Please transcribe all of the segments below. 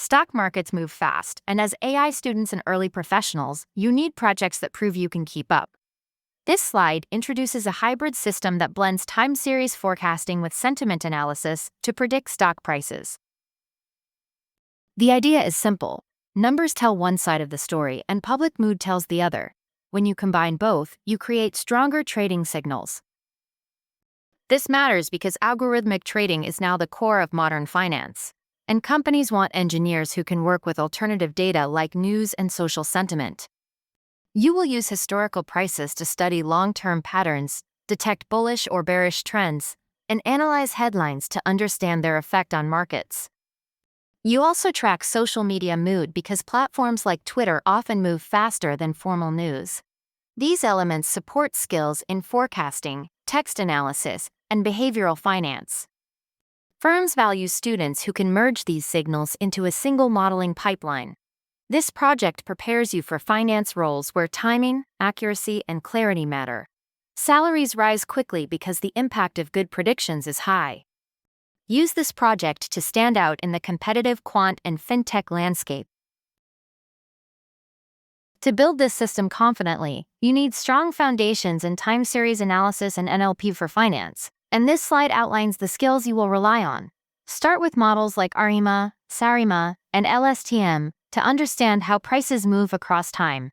Stock markets move fast, and as AI students and early professionals, you need projects that prove you can keep up. This slide introduces a hybrid system that blends time series forecasting with sentiment analysis to predict stock prices. The idea is simple. Numbers tell one side of the story and public mood tells the other. When you combine both, you create stronger trading signals. This matters because algorithmic trading is now the core of modern finance, and companies want engineers who can work with alternative data like news and social sentiment. You will use historical prices to study long-term patterns, detect bullish or bearish trends, and analyze headlines to understand their effect on markets. You also track social media mood because platforms like Twitter often move faster than formal news. These elements support skills in forecasting, text analysis, and behavioral finance. Firms value students who can merge these signals into a single modeling pipeline. This project prepares you for finance roles where timing, accuracy, and clarity matter. Salaries rise quickly because the impact of good predictions is high. Use this project to stand out in the competitive quant and fintech landscape. To build this system confidently, you need strong foundations in time series analysis and NLP for finance, and this slide outlines the skills you will rely on. Start with models like ARIMA, SARIMA, and LSTM to understand how prices move across time.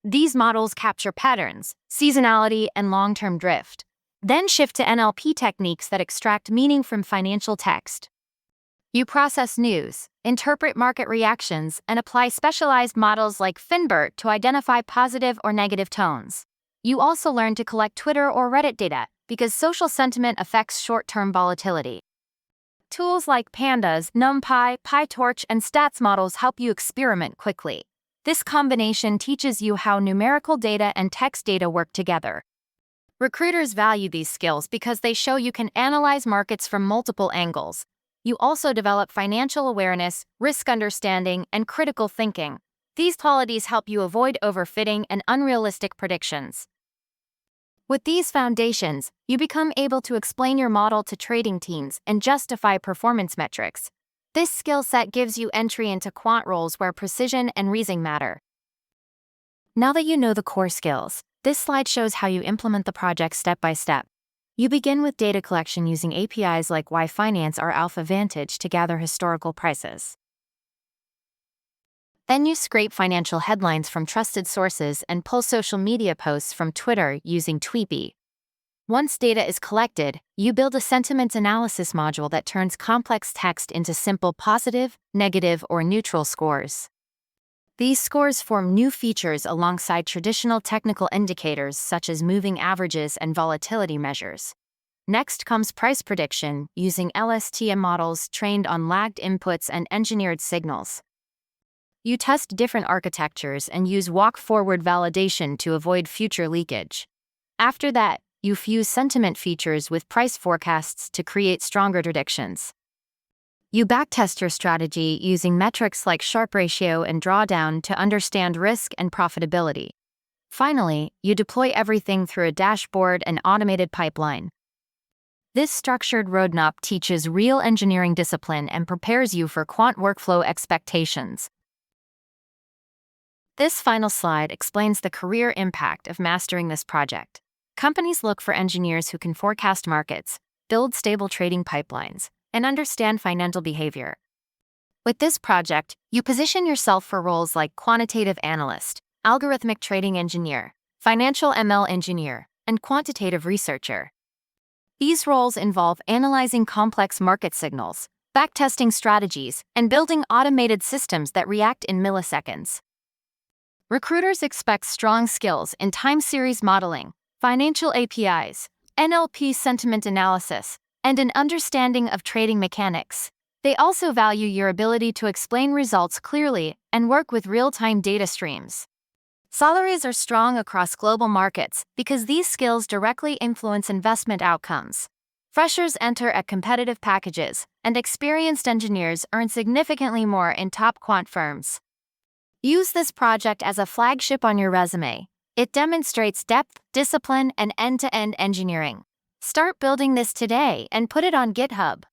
These models capture patterns, seasonality, and long-term drift. Then shift to NLP techniques that extract meaning from financial text. You process news, interpret market reactions, and apply specialized models like Finbert to identify positive or negative tones. You also learn to collect Twitter or Reddit data because social sentiment affects short-term volatility. Tools like Pandas, NumPy, PyTorch, and stats models help you experiment quickly. This combination teaches you how numerical data and text data work together. Recruiters value these skills because they show you can analyze markets from multiple angles. You also develop financial awareness, risk understanding, and critical thinking. These qualities help you avoid overfitting and unrealistic predictions. With these foundations, you become able to explain your model to trading teams and justify performance metrics. This skill set gives you entry into quant roles where precision and reasoning matter. Now that you know the core skills, this slide shows how you implement the project step by step. You begin with data collection using APIs like YFinance or AlphaVantage to gather historical prices. Then you scrape financial headlines from trusted sources and pull social media posts from Twitter using Tweetbee. Once data is collected, you build a sentiment analysis module that turns complex text into simple positive, negative, or neutral scores. These scores form new features alongside traditional technical indicators such as moving averages and volatility measures. Next comes price prediction using LSTM models trained on lagged inputs and engineered signals. You test different architectures and use walk-forward validation to avoid future leakage. After that, you fuse sentiment features with price forecasts to create stronger predictions. You backtest your strategy using metrics like Sharpe ratio and drawdown to understand risk and profitability. Finally, you deploy everything through a dashboard and automated pipeline. This structured roadmap teaches real engineering discipline and prepares you for quant workflow expectations. This final slide explains the career impact of mastering this project. Companies look for engineers who can forecast markets, build stable trading pipelines, and understand financial behavior. With this project, you position yourself for roles like quantitative analyst, algorithmic trading engineer, financial ML engineer, and quantitative researcher. These roles involve analyzing complex market signals, backtesting strategies, and building automated systems that react in milliseconds. Recruiters expect strong skills in time series modeling, financial APIs, NLP sentiment analysis, and an understanding of trading mechanics. They also value your ability to explain results clearly and work with real-time data streams. Salaries are strong across global markets because these skills directly influence investment outcomes. Freshers enter at competitive packages, and experienced engineers earn significantly more in top quant firms. Use this project as a flagship on your resume. It demonstrates depth, discipline, and end-to-end engineering. Start building this today and put it on GitHub.